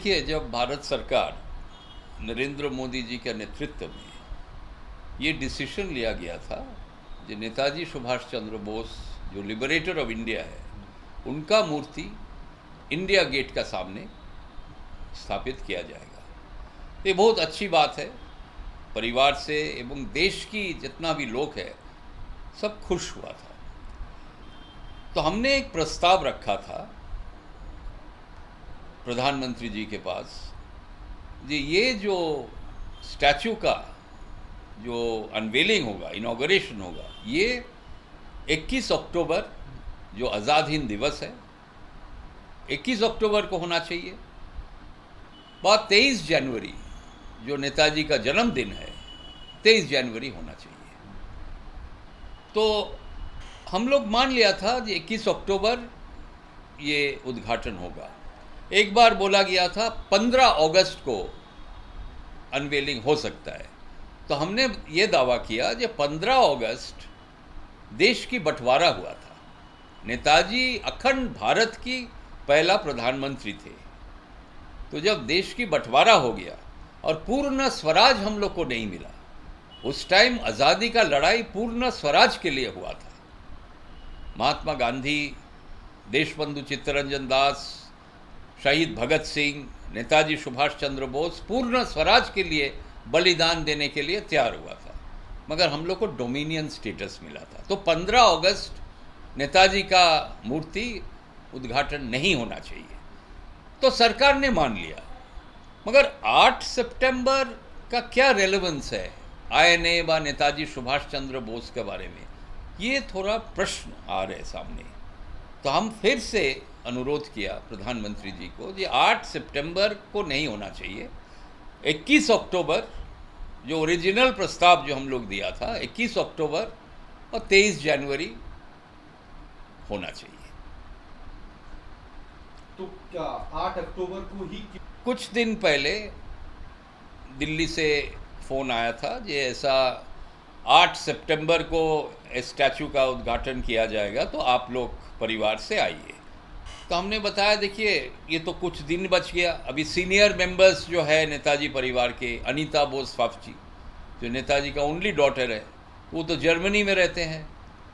देखिए, जब भारत सरकार नरेंद्र मोदी जी के नेतृत्व में ये डिसीजन लिया गया था, जो नेताजी सुभाष चंद्र बोस जो लिबरेटर ऑफ इंडिया है, उनका मूर्ति इंडिया गेट का सामने स्थापित किया जाएगा। तो ये बहुत अच्छी बात है। परिवार से एवं देश की जितना भी लोग है, सब खुश हुआ था। तो हमने एक प्रस्ताव रखा था प्रधानमंत्री जी के पास, ये जो स्टैचू का जो अनवेलिंग होगा, इनॉग्रेशन होगा, ये 21 अक्टूबर जो आज़ाद हिंद दिवस है, 21 अक्टूबर को होना चाहिए। बाद 23 जनवरी जो नेताजी का जन्मदिन है, 23 जनवरी होना चाहिए। तो हम लोग मान लिया था कि 21 अक्टूबर ये उद्घाटन होगा। एक बार बोला गया था 15 अगस्त को अनवेलिंग हो सकता है। तो हमने ये दावा किया कि 15 अगस्त देश की बंटवारा हुआ था। नेताजी अखंड भारत की पहला प्रधानमंत्री थे। तो जब देश की बंटवारा हो गया और पूर्ण स्वराज हम लोग को नहीं मिला, उस टाइम आज़ादी का लड़ाई पूर्ण स्वराज के लिए हुआ था। महात्मा गांधी, देशबंधु चित्तरंजन दास, शहीद भगत सिंह, नेताजी सुभाष चंद्र बोस पूर्ण स्वराज के लिए बलिदान देने के लिए तैयार हुआ था, मगर हम लोग को डोमिनियन स्टेटस मिला था। तो 15 अगस्त नेताजी का मूर्ति उद्घाटन नहीं होना चाहिए। तो सरकार ने मान लिया, मगर 8 सितंबर का क्या रेलेवेंस है आईएनए व नेताजी सुभाष चंद्र बोस के बारे में, ये थोड़ा प्रश्न आ रहे सामने। तो हम फिर से अनुरोध किया प्रधानमंत्री जी को, ये 8 सितंबर को नहीं होना चाहिए, 21 अक्टूबर जो ओरिजिनल प्रस्ताव जो हम लोग दिया था, 21 अक्टूबर और 23 जनवरी होना चाहिए। तो क्या 8 अक्टूबर को ही? कुछ दिन पहले दिल्ली से फ़ोन आया था कि ऐसा 8 सितंबर को स्टैचू का उद्घाटन किया जाएगा, तो आप लोग परिवार से आइए। तो हमने बताया, देखिए ये तो कुछ दिन बच गया। अभी सीनियर मेंबर्स जो है नेताजी परिवार के, अनीता बोस फाफची जो नेताजी का ओनली डॉटर है, वो तो जर्मनी में रहते हैं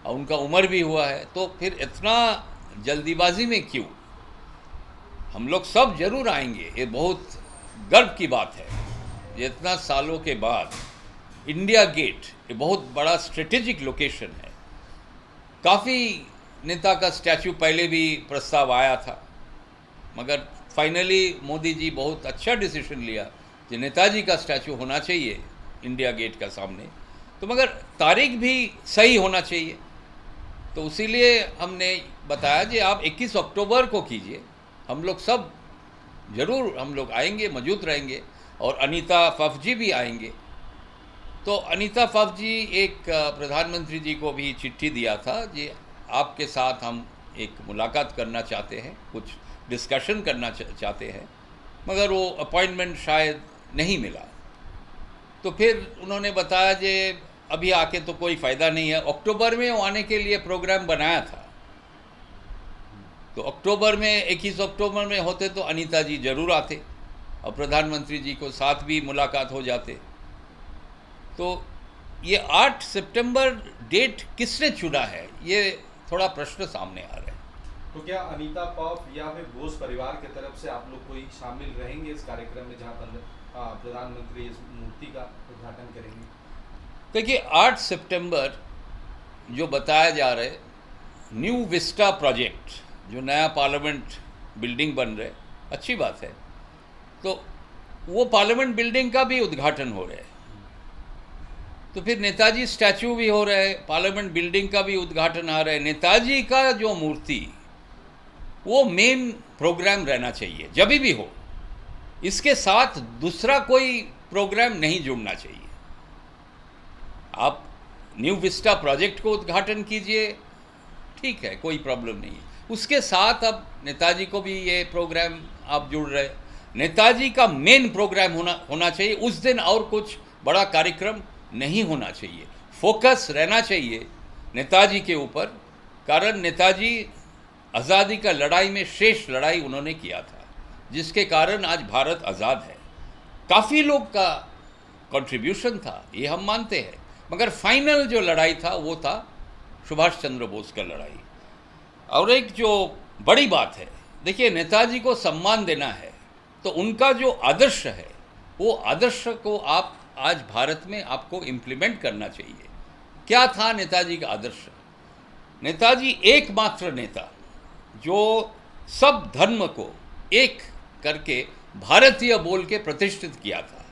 और उनका उम्र भी हुआ है। तो फिर इतना जल्दीबाजी में क्यों? हम लोग सब जरूर आएंगे। ये बहुत गर्व की बात है, ये इतना सालों के बाद इंडिया गेट, ये बहुत बड़ा स्ट्रेटेजिक लोकेशन है। काफ़ी नेता का स्टैचू पहले भी प्रस्ताव आया था, मगर फाइनली मोदी जी बहुत अच्छा डिसीजन लिया कि नेताजी का स्टैचू होना चाहिए इंडिया गेट का सामने। तो मगर तारीख भी सही होना चाहिए। तो इसीलिए हमने बताया कि आप 21 अक्टूबर को कीजिए। हम लोग सब जरूर हम लोग आएंगे, मौजूद रहेंगे, और अनीता फाफजी भी आएंगे। तो अनीता फाफजी एक प्रधानमंत्री जी को भी चिट्ठी दिया था कि आपके साथ हम एक मुलाकात करना चाहते हैं, कुछ डिस्कशन करना चाहते हैं, मगर वो अपॉइंटमेंट शायद नहीं मिला। तो फिर उन्होंने बताया कि अभी आके तो कोई फ़ायदा नहीं है। अक्टूबर में वो आने के लिए प्रोग्राम बनाया था, तो अक्टूबर में 21 अक्टूबर में होते तो अनीता जी जरूर आते और प्रधानमंत्री जी को साथ भी मुलाकात हो जाते। तो ये 8 सितंबर डेट किसने चुना है, ये थोड़ा प्रश्न सामने आ रहा है। तो क्या अनीता पॉफ या फिर बोस परिवार की तरफ से आप लोग कोई शामिल रहेंगे इस कार्यक्रम में, जहां पर प्रधानमंत्री इस मूर्ति का उद्घाटन करेंगे? देखिए, 8 सितंबर जो बताया जा रहा है, न्यू विस्टा प्रोजेक्ट, जो नया पार्लियामेंट बिल्डिंग बन रहा है, अच्छी बात है। तो वो पार्लियामेंट बिल्डिंग का भी उद्घाटन हो रहा है। तो फिर नेताजी स्टैचू भी हो रहा है, पार्लियामेंट बिल्डिंग का भी उद्घाटन आ रहा है। नेताजी का जो मूर्ति, वो मेन प्रोग्राम रहना चाहिए जब भी हो। इसके साथ दूसरा कोई प्रोग्राम नहीं जुड़ना चाहिए। आप न्यू विस्टा प्रोजेक्ट को उद्घाटन कीजिए, ठीक है, कोई प्रॉब्लम नहीं है। उसके साथ अब नेताजी को भी ये प्रोग्राम आप जुड़ रहे। नेताजी का मेन प्रोग्राम होना चाहिए उस दिन, और कुछ बड़ा कार्यक्रम नहीं होना चाहिए। फोकस रहना चाहिए नेताजी के ऊपर, कारण नेताजी आज़ादी का लड़ाई में शेष लड़ाई उन्होंने किया था। जिसके कारण आज भारत आज़ाद है। काफ़ी लोग का कंट्रीब्यूशन था, ये हम मानते हैं, मगर फाइनल जो लड़ाई था वो था सुभाष चंद्र बोस का लड़ाई। और एक जो बड़ी बात है, देखिए नेताजी को सम्मान देना है तो उनका जो आदर्श है वो आदर्श को आप आज भारत में आपको इम्प्लीमेंट करना चाहिए। क्या था नेताजी का आदर्श? नेताजी एकमात्र नेता जो सब धर्म को एक करके भारतीय बोल के प्रतिष्ठित किया था।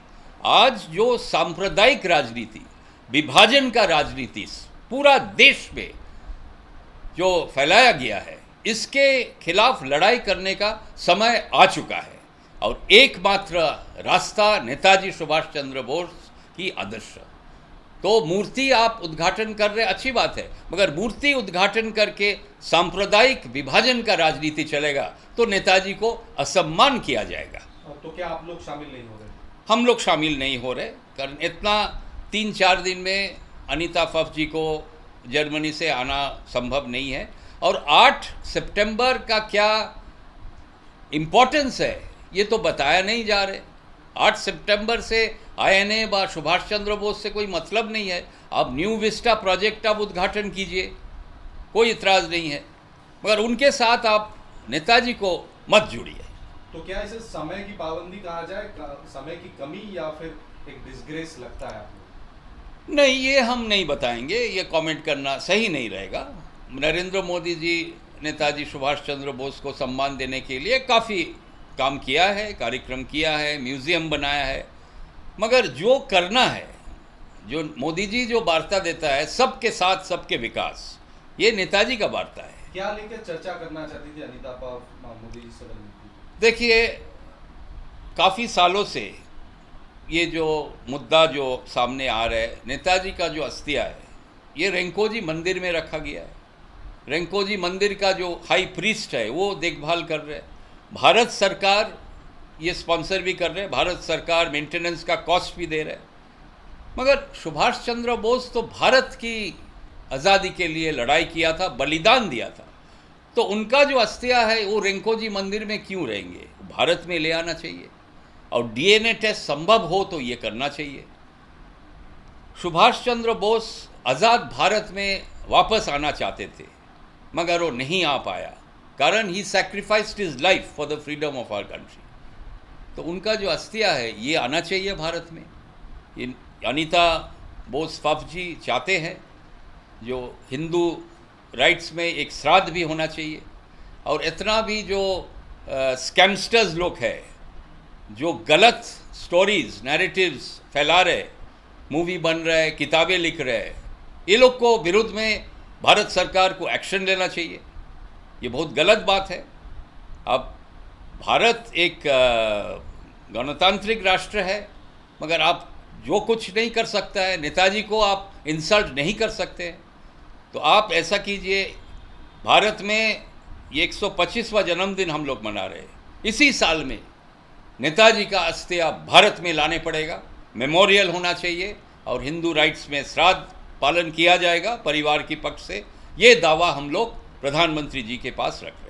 आज जो सांप्रदायिक राजनीति, विभाजन का राजनीति पूरा देश में जो फैलाया गया है, इसके खिलाफ लड़ाई करने का समय आ चुका है और एकमात्र रास्ता नेताजी सुभाष चंद्र बोस की आदर्श। तो मूर्ति आप उद्घाटन कर रहे, अच्छी बात है, मगर मूर्ति उद्घाटन करके सांप्रदायिक विभाजन का राजनीति चलेगा तो नेताजी को असम्मान किया जाएगा। तो क्या आप लोग शामिल नहीं हो रहे? हम लोग शामिल नहीं हो रहे, कारण इतना 3-4 दिन में अनीता फफ जी को जर्मनी से आना संभव नहीं है। और 8 सितंबर का क्या इम्पोर्टेंस है ये तो बताया नहीं जा रहे। 8 सितंबर से INA व सुभाष चंद्र बोस से कोई मतलब नहीं है। आप न्यू विस्टा प्रोजेक्ट आप उद्घाटन कीजिए, कोई इतराज़ नहीं है, मगर उनके साथ आप नेताजी को मत जुड़िए। तो क्या इसे समय की पाबंदी कहा जाए, समय की कमी, या फिर एक डिसग्रेस लगता है आपको? नहीं, ये हम नहीं बताएंगे, ये कमेंट करना सही नहीं रहेगा। नरेंद्र मोदी जी नेताजी सुभाष चंद्र बोस को सम्मान देने के लिए काफ़ी काम किया है, कार्यक्रम किया है, म्यूज़ियम बनाया है, मगर जो करना है, जो मोदी जी जो वार्ता देता है सबके साथ सबके विकास, ये नेताजी का वार्ता है। क्या लेकर चर्चा करना चाहती थी अनीता मोदी जी से? देखिए, काफ़ी सालों से ये जो मुद्दा जो सामने आ रहा है, नेताजी का जो अस्थिया है ये रेंकोजी मंदिर में रखा गया है। रेंकोजी मंदिर का जो हाई प्रीस्ट है वो देखभाल कर रहे हैं, भारत सरकार ये स्पॉन्सर भी कर रहे हैं, भारत सरकार मेंटेनेंस का कॉस्ट भी दे रहे हैं। मगर सुभाष चंद्र बोस तो भारत की आज़ादी के लिए लड़ाई किया था, बलिदान दिया था, तो उनका जो अस्थिया है वो रेंकोजी मंदिर में क्यों रहेंगे? भारत में ले आना चाहिए और DNA टेस्ट संभव हो तो ये करना चाहिए। सुभाष चंद्र बोस आज़ाद भारत में वापस आना चाहते थे, मगर वो नहीं आ पाया, कारण ही sacrificed his life for the freedom of our country. तो उनका जो अस्थिया है ये आना चाहिए भारत में। ये अनीता बोस फफ जी चाहते हैं जो हिंदू राइट्स में एक श्राद्ध भी होना चाहिए। और इतना भी जो स्कैमस्टर्स लोग हैं जो गलत स्टोरीज नैरेटिव्स फैला रहे, मूवी बन रहे, किताबें लिख रहे, ये लोग को विरुद्ध में भारत सरकार को एक्शन लेना चाहिए। ये बहुत गलत बात है। अब भारत एक गणतांत्रिक राष्ट्र है, मगर आप जो कुछ नहीं कर सकता है, नेताजी को आप इंसल्ट नहीं कर सकते, तो आप ऐसा कीजिए। भारत में ये 125वां जन्मदिन हम लोग मना रहे हैं, इसी साल में नेताजी का अस्थिया भारत में लाने पड़ेगा, मेमोरियल होना चाहिए और हिंदू राइट्स में श्राद्ध पालन किया जाएगा परिवार के पक्ष से। ये दावा हम लोग प्रधानमंत्री जी के पास रख रहे हैं।